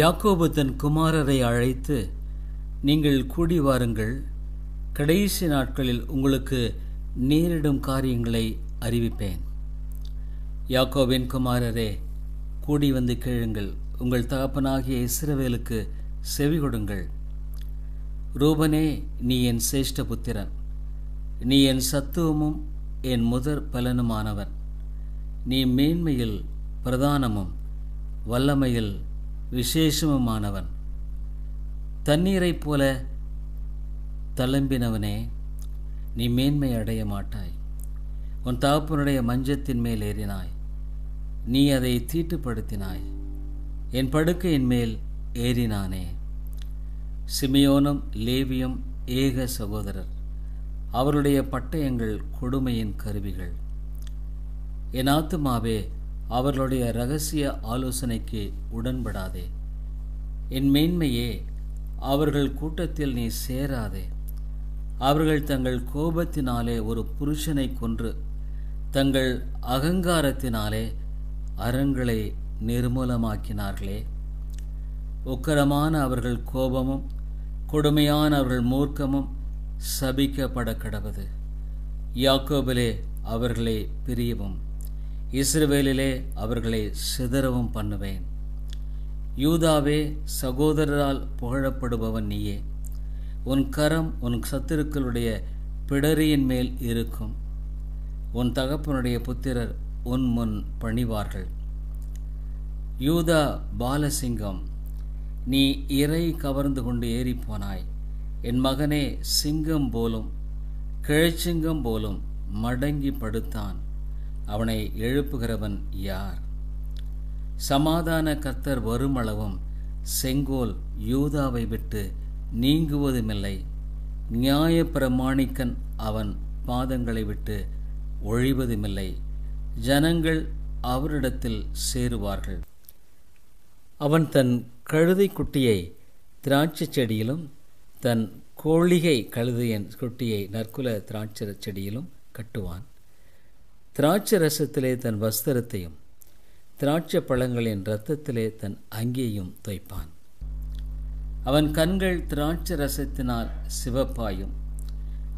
யாக்கோபு தன் குமாரரை அழைத்து, நீங்கள் கூடி வாருங்கள், கடைசி நாட்களில் உங்களுக்கு நேரிடும் காரியங்களை அறிவிப்பேன். யாக்கோபின் குமாரரே, கூடி வந்து கேளுங்கள், உங்கள் தகப்பனாகிய இஸ்ரவேலுக்கு செவி கொடுங்கள். ரூபனே, நீ என் சிரேஷ்ட புத்திரன், நீ என் சத்துவமும் என் முதற் பலனுமானவன். நீ மேன்மையில் பிரதானமும் வல்லமையில் விசேஷமுமானவன். தண்ணீரைப் போல தளம்பினவனே, நீ மேன்மை அடைய மாட்டாய். உன் தகப்பனுடைய மஞ்சத்தின் மேல் ஏறினாய், நீ அதை தீட்டுப்படுத்தினாய். என் படுக்கையின் மேல் ஏறினானே. சிமியோனும் லேவியும் ஏக சகோதரர், அவருடைய பட்டயங்கள் கொடுமையின் கருவிகள். என் ஆத்துமாவே, அவர்களுடைய இரகசிய ஆலோசனைக்கு உடன்படாதே. என் மேன்மையே, அவர்கள் கூட்டத்தில் நீ சேராதே. அவர்கள் தங்கள் கோபத்தினாலே ஒரு புருஷனை கொன்று தங்கள் அகங்காரத்தினாலே அரண்களை நிர்மூலமாக்கினார்களே. உக்கரமான அவர்கள் கோபமும் கொடுமையான அவர்கள் மூர்க்கமும் சபிக்கப்பட கடவது. யாக்கோபிலே அவர்களை பிரியவும் இஸ்ரவேலிலே அவர்களை சிதறவும் பண்ணுவேன். யூதாவே, சகோதரரால் புகழப்படுபவன் நீயே. உன் கரம் உன் சத்துருக்களுடைய பிடரியின் மேல் இருக்கும். உன் தகப்பனுடைய புத்திரர் உன் முன் பணிவார்கள். யூதா பாலசிங்கம், நீ இறை கவர்ந்து கொண்டு ஏறிப்போனாய். என் மகனே, சிங்கம் போலும் கிழச்சிங்கம் போலும் மடங்கி படுத்தான். அவனை எழுப்புகிறவன் யார்? சமாதான கர்த்தர் வருமளவும் செங்கோல் யூதாவை விட்டு நீங்குவதுமில்லை. நியாய பிரமாணிக்கன் அவன் பாதங்களை விட்டு ஒழிவதுமில்லை. ஜனங்கள் அவரிடத்தில் சேருவார்கள். அவன் தன் கழுதை குட்டியை திராட்சை செடியிலும் தன் கோழிகை கழுதையின் குட்டியை நற்குல திராட்சை செடியிலும் கட்டுவான். திராட்சை ரசத்திலே தன் வஸ்திரத்தையும் திராட்சை பழங்களின் இரத்தத்திலே தன் அங்கியையும் தோய்ப்பான். அவன் கண்கள் திராட்சை ரசத்தினால் சிவப்பாயும்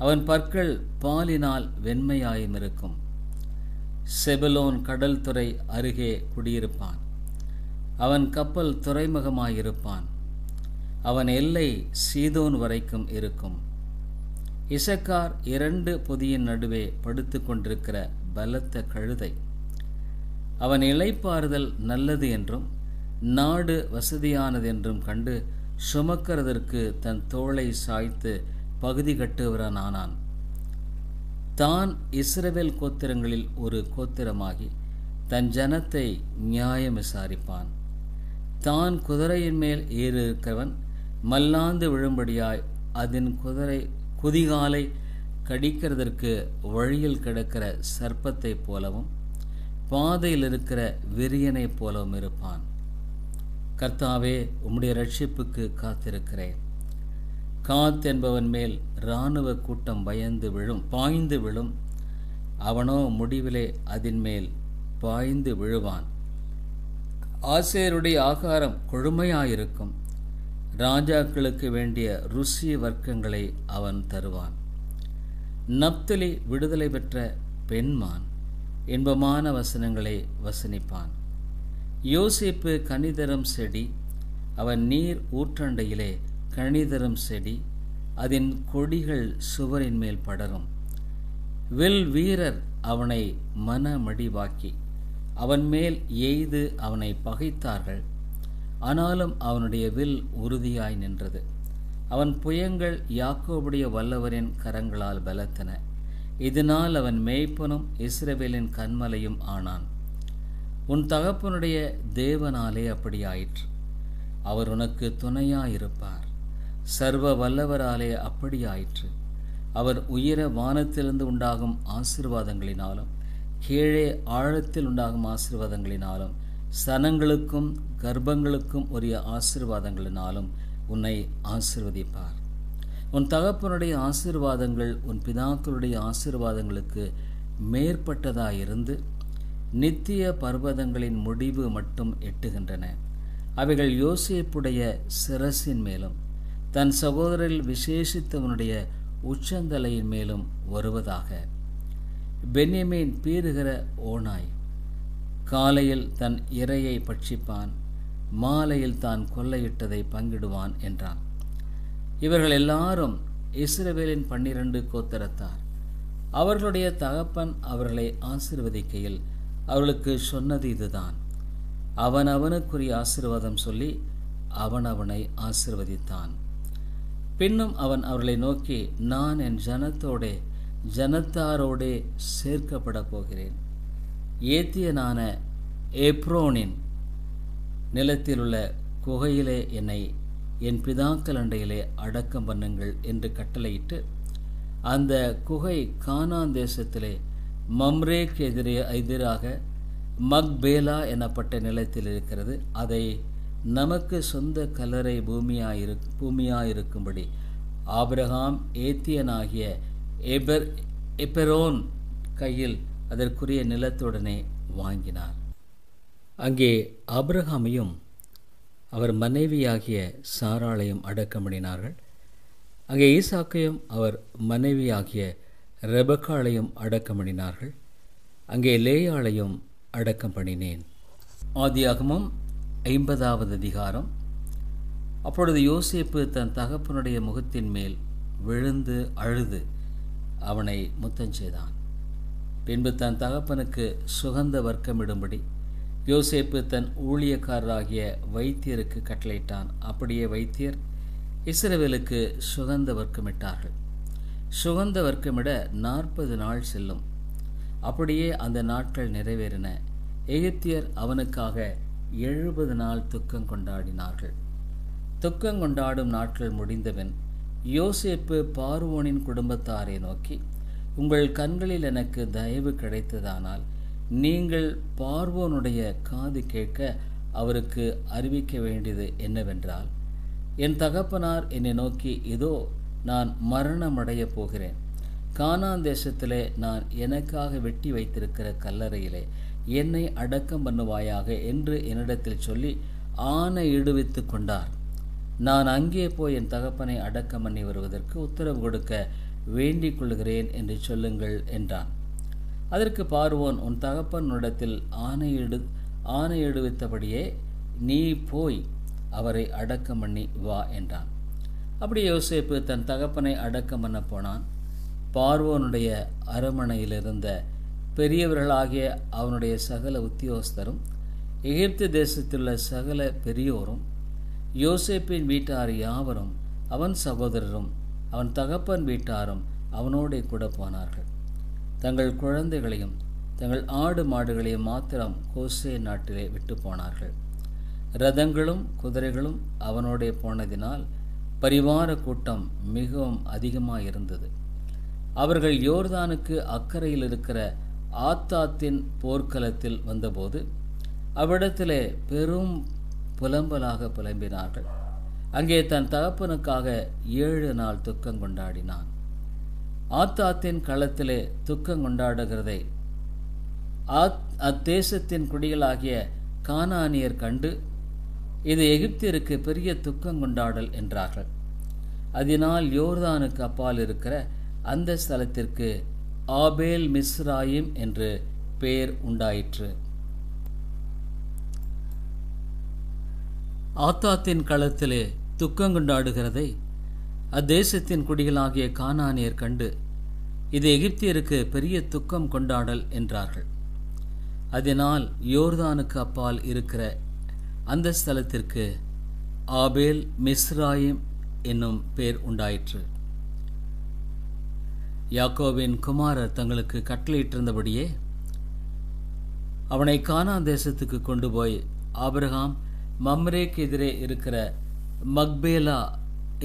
அவன் பற்கள் பாலினால் வெண்மையாயும் இருக்கும். செபலோன் கடல் துறை அருகே குடியிருப்பான். அவன் கப்பல் துறைமுகமாயிருப்பான். அவன் எல்லை சீதோன் வரைக்கும் இருக்கும். இசக்கார் 2 பொதியின் நடுவே படுத்து கொண்டிருக்கிற பலத்த கழுதை. அவன் இளைப்பாறுதல் நல்லது என்றும் நாடு வசதியானது என்றும் கண்டு சுமக்கிறதற்கு தன் தோளை சாய்த்து பகுதி கட்டுவனானான். தான் இஸ்ரவேல் கோத்திரங்களில் ஒரு கோத்திரமாகி தன் ஜனத்தை நியாயம் விசாரிப்பான். தான் குதிரையின் மேல் ஏறிருக்கிறவன் மல்லாந்து விழும்படியாய் அதன் குதிகாலை கடிக்கிறதற்கு வழியில் கிடக்கிற சர்ப்பத்தைப் போலவும் பாதையில் இருக்கிற விரியனைப் போலவும் இருப்பான். கர்த்தாவே, உம்முடைய ரட்சிப்புக்கு காத்திருக்கிறேன். காத் என்பவன் மேல் இராணுவ கூட்டம் பாய்ந்து விழும். அவனோ முடிவிலே அதன் மேல் பாய்ந்து விழுவான். ஆசேருடைய ஆகாரம் கொழுமையாயிருக்கும். ராஜாக்களுக்கு வேண்டிய ருசி வர்க்கங்களை அவன் தருவான். நப்தலி விடுதலை பெற்ற பெண்மான் இன்பமான வசனங்களை வசனிப்பான். யோசேப்பு கனிதரும் செடி, அவன் நீர் ஊற்றண்டையிலே கனிதரும் செடி, அதன் கொடிகள் சுவரின் மேல் படரும். வில் வீரர் அவனை மனமடிவாக்கி அவன் மேல் எய்து அவனை பகைத்தார்கள். ஆனாலும் அவனுடைய வில் உறுதியாய் நின்றது. அவன் புயங்கள் யாக்கோபுடைய வல்லவரின் கரங்களால் பலத்தன. இதனால் அவன் மேய்ப்பனும் இஸ்ரவேலின் கன்மலையும் ஆனான். உன் தகப்பனுடைய தேவனாலே அப்படியாயிற்று. அவர் உனக்கு துணையாயிருப்பார். சர்வ வல்லவராலே அப்படியாயிற்று. அவர் உயர வானத்திலிருந்து உண்டாகும் ஆசீர்வாதங்களினாலும் கீழே ஆழத்தில் உண்டாகும் ஆசீர்வாதங்களினாலும் சனங்களுக்கும் கர்ப்பங்களுக்கும் உரிய ஆசீர்வாதங்களினாலும் உன்னை ஆசீர்வதிப்பார். உன் தகப்பனுடைய ஆசீர்வாதங்கள் உன் பிதாக்களுடைய ஆசீர்வாதங்களுக்கு மேற்பட்டதாயிருந்து நித்திய பர்வதங்களின் முடிவு மட்டும் எட்டுகின்றன. அவைகள் யோசேப்புடைய சிரசின் மேலும் தன் சகோதரில் விசேஷித்தவனுடைய உச்சந்தலையின் மேலும் வருவதாக. பென்யமீன் பீறுகிற ஓனாய் காலையில் தன் இரையை பட்சிப்பான், மாலையில் தான் கொள்ளையிட்டதை பங்கிடுவான் என்றான். இவர்கள் எல்லாரும் இஸ்ரவேலின் 12 கோத்திரத்தார். அவர்களுடைய தகப்பன் அவர்களை ஆசீர்வதிக்கையில் அவர்களுக்கு சொன்னது இதுதான். அவன் அவனுக்குரிய ஆசீர்வாதம் சொல்லி அவனை ஆசீர்வதித்தான். பின்னும் அவன் அவர்களை நோக்கி, நான் என் ஜனத்தாரோடே சேர்க்கப்பட போகிறேன். ஏத்தியனான எப்ரோனின் நிலத்தில் உள்ள குகையிலே என்னை என் பிதாக்கள் அண்டையிலே அடக்கம் பண்ணுங்கள் என்று கட்டளையிட்டு, அந்த குகை கானான் தேசத்திலே மம்ரேக்கு எதிராக மக்பேலா எனப்பட்ட நிலத்தில் இருக்கிறது. அதை நமக்கு சொந்த கல்லறை பூமியாயிருக்கும்படி ஆபிரகாம் ஏத்தியனாகிய எபெரோன் கையில் அதற்குரிய நிலத்துடனே வாங்கினார். அங்கே ஆபிரகாமையும் அவர் மனைவியாகிய சாராளையும் அடக்கம் பண்ணினார்கள். அங்கே ஈசாக்கையும் அவர் மனைவியாகிய ரெபக்காளையும் அடக்கம் பண்ணினார்கள். அங்கே லேயாளையும் அடக்கம் பண்ணினேன். ஆதியாகமம் 50வது அதிகாரம். அப்பொழுது யோசேப்பு தன் தகப்பனுடைய முகத்தின் மேல் விழுந்து அழுது அவனை முத்தஞ்செய்தான். பின்பு தன் தகப்பனுக்கு சுகந்த வர்க்கமிடும்படி யோசேப்பு தன் ஊழியக்காரராகிய வைத்தியருக்கு கட்டளையிட்டான். அப்படியே வைத்தியர் இஸ்ரவேலுக்கு சுகந்த வர்க்கமிட்டார்கள். சுகந்த வர்க்கமிட 40 நாள் செல்லும். அப்படியே அந்த நாட்கள் நிறைவேறின. எகிப்தியர் அவனுக்காக 70 நாள் துக்கம் கொண்டாடினார்கள். துக்கம் கொண்டாடும் நாட்கள் முடிந்தவன் யோசேப்பு பார்வோனின் குடும்பத்தாரை நோக்கி, உங்கள் கண்களில் எனக்கு தயவு கிடைத்ததானால் நீங்கள் பார்வோனுடைய காது கேட்க அவருக்கு அறிவிக்க வேண்டியது என்னவென்றால், என் தகப்பனார் என்னை நோக்கி, இதோ நான் மரணமடையப் போகிறேன். கானான் தேசத்திலே நான் எனக்காக வெட்டி வைத்திருக்கிற கல்லறையிலே என்னை அடக்கம் பண்ணுவாயாக என்று என்னிடத்தில் சொல்லி ஆணையிடுவித்து கொண்டார். நான் அங்கே போய் என் தகப்பனை அடக்கம் பண்ணி வருவதற்கு உத்தரவு கொடுக்க வேண்டிக் கொள்கிறேன் என்று சொல்லுங்கள் என்றான். அதற்கு பார்வோன், உன் தகப்பனிடத்தில் ஆணையிடுவித்தபடியே நீ போய் அவரை அடக்கம் பண்ணி வா என்றான். அப்படி யோசேப்பு தன் தகப்பனை அடக்கம் பண்ண போனான். பார்வோனுடைய அரமனையில் இருந்த பெரியவர்களாகிய அவனுடைய சகல உத்தியோகஸ்தரும் எகிப்து தேசத்திலுள்ள சகல பெரியோரும் யோசேப்பின் வீட்டார் யாவரும் அவன் சகோதரரும் அவன் தகப்பன் வீட்டாரும் அவனோடே கூட போனார்கள். தங்கள் குழந்தைகளையும் தங்கள் ஆடு மாடுகளையும் மாத்திரம் கோசே நாட்டிலே விட்டு போனார்கள். இரதங்களும் குதிரைகளும் அவனோடே போனதினால் பரிவார கூட்டம் மிகவும் அதிகமாயிருந்தது. அவர்கள் யோர்தானுக்கு அக்கறையில் இருக்கிற ஆத்தாத்தின் போர்க்களத்தில் வந்தபோது அவ்விடத்திலே பெரும் புலம்பலாக புலம்பினார்கள். அங்கே தன் தகப்பனுக்காக 7 நாள் துக்கம் கொண்டாடினான். ஆத்தாத்தின் களத்திலே துக்கம் கொண்டாடுகிறதை அத்தேசத்தின் குடிகளாகிய கானானியர் கண்டு, இது எகிப்தியருக்கு பெரிய துக்கம் கொண்டாடல் என்றார்கள். அதனால் யோர்தானுக்கு அப்பால் இருக்கிற அந்த ஸ்தலத்திற்கு ஆபேல் மிஸ்ராயிம் என்று பெயர் உண்டாயிற்று. ஆத்தாத்தின் களத்திலே துக்கம் கொண்டாடுகிறதை அத்தேசத்தின் குடிகளாகிய கானானியர் கண்டு, இது எகிப்தியருக்கு பெரிய துக்கம் கொண்டாடல் என்றார்கள். அதனால் யோர்தானுக்கு அப்பால் இருக்கிற அந்த ஸ்தலத்திற்கு ஆபேல் மிஸ்ராயிம் என்னும் பெயர் உண்டாயிற்று. யாக்கோபின் குமாரர் தங்களுக்கு கட்டளையிட்டிருந்தபடியே அவனை கானான் தேசத்துக்கு கொண்டு போய் ஆபிரகாம் மம்ரேக்கு எதிரே இருக்கிற மக்பேலா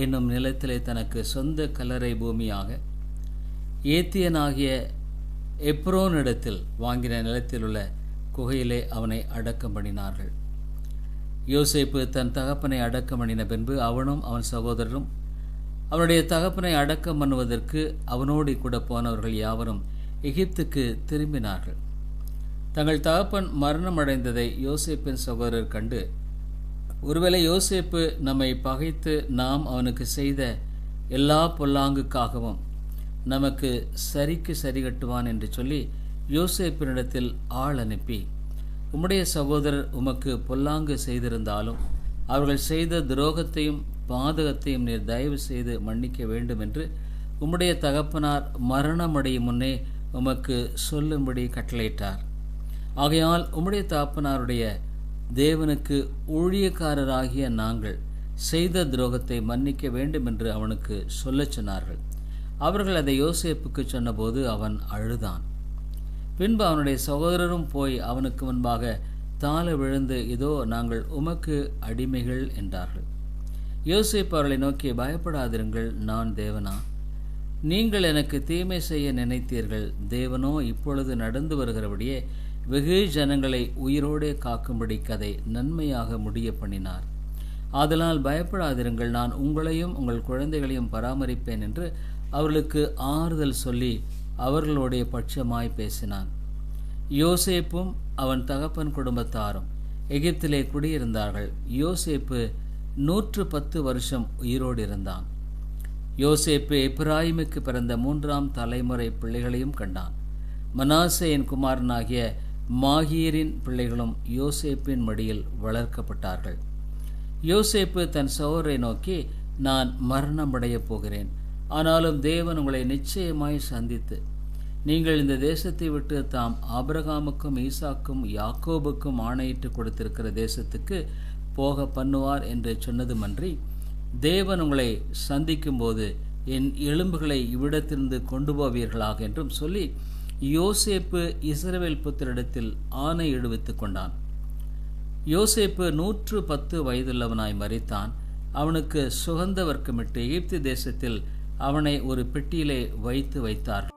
என்னும் நிலத்திலே தனக்கு சொந்த கல்லறை பூமியாக ஏத்தியனாகிய எப்ரோனிடத்தில் வாங்கின நிலத்தில் உள்ள குகையிலே அவனை அடக்கம் பண்ணினார்கள். யோசேப்பு தன் தகப்பனை அடக்கம் பண்ணின பின்பு அவனும் அவன் சகோதரரும் அவனுடைய தகப்பனை அடக்கம் பண்ணுவதற்கு அவனோடு கூட போனவர்கள் யாவரும் எகிப்துக்கு திரும்பினார்கள். தங்கள் தகப்பன் மரணம் அடைந்ததை யோசேப்பின் சகோதரர் கண்டு ஒருவேளை யோசேப்பு நம்மை பகைத்து நாம் அவனுக்கு செய்த எல்லா பொல்லாங்குக்காகவும் நமக்கு சரிக்கு சரி கட்டுவான் என்று சொல்லி யோசேப்பினிடத்தில் ஆள் அனுப்பி, உம்முடைய சகோதரர் உமக்கு பொல்லாங்கு செய்திருந்தாலும் அவர்கள் செய்த துரோகத்தையும் பாதகத்தையும் நீர் தயவு செய்து மன்னிக்க வேண்டும் என்று உம்முடைய தகப்பனார் மரணமடையும் முன்னே உமக்கு சொல்லும்படி கட்டளையிட்டார். ஆகையால் உம்முடைய தகப்பனாருடைய தேவனுக்கு ஊழியக்காரராகிய நாங்கள் செய்த துரோகத்தை மன்னிக்க வேண்டும் என்று அவனுக்கு சொல்லச் சொன்னார்கள். அவர்கள் அதை யோசேப்புக்கு சொன்னபோது அவன் அழுதான். பின்பு அவனுடைய சகோதரரும் போய் அவனுக்கு முன்பாக தாழ விழுந்து, இதோ நாங்கள் உமக்கு அடிமைகள் என்றார்கள். யோசேப்பு அவர்களை நோக்கி, பயப்படாதிருங்கள், நான் தேவனா? நீங்கள் எனக்கு தீமை செய்ய நினைத்தீர்கள், தேவனோ இப்பொழுது நடந்து வருகிறபடியே வெகு ஜனங்களை உயிரோடே காக்கும்படி கதை நன்மையாக முடிய பண்ணினார். ஆதலால் பயப்படாதிருங்கள், நான் உங்களையும் உங்கள் குழந்தைகளையும் பராமரிப்பேன் என்று அவர்களுக்கு ஆறுதல் சொல்லி அவர்களுடைய பட்சமாய் பேசினான். யோசேப்பும் அவன் தகப்பன் குடும்பத்தாரும் எகிப்திலே குடியிருந்தார்கள். யோசேப்பு 110 வருஷம் உயிரோடு இருந்தான். யோசேப்பு எப்பிராயிமுக்கு பிறந்த 3ஆம் தலைமுறை பிள்ளைகளையும் கண்டான். மனாசேயின் குமாரனாகிய மாகீரின் பிள்ளைகளும் யோசேப்பின் மடியில் வளர்க்கப்பட்டார்கள். யோசேப்பு தன் சகோதரரை நோக்கி, நான் மரணமடையப் போகிறேன், ஆனாலும் தேவன் உங்களை நிச்சயமாய் சந்தித்து நீங்கள் இந்த தேசத்தை விட்டு தாம் ஆபிரகாமுக்கும் ஈசாக்கும் யாக்கோபுக்கும் ஆணையிட்டு கொடுத்திருக்கிற தேசத்துக்கு போக பண்ணுவார் என்று சொன்னதுமன்றி, தேவன் உங்களை சந்திக்கும் போது என் எலும்புகளை இவ்விடத்திலிருந்து கொண்டு போவீர்களாக என்றும் சொல்லி யோசேப்பு இஸ்ரவேல் புத்திரிடத்தில் ஆணை எடுவித்துக் கொண்டான். யோசேப்பு 110 வயதுள்ளவனாய் மரித்தான். அவனுக்கு சுகந்த வர்க்கமிட்டு எகிப்து தேசத்தில் அவனை ஒரு பெட்டியிலே வைத்தார்.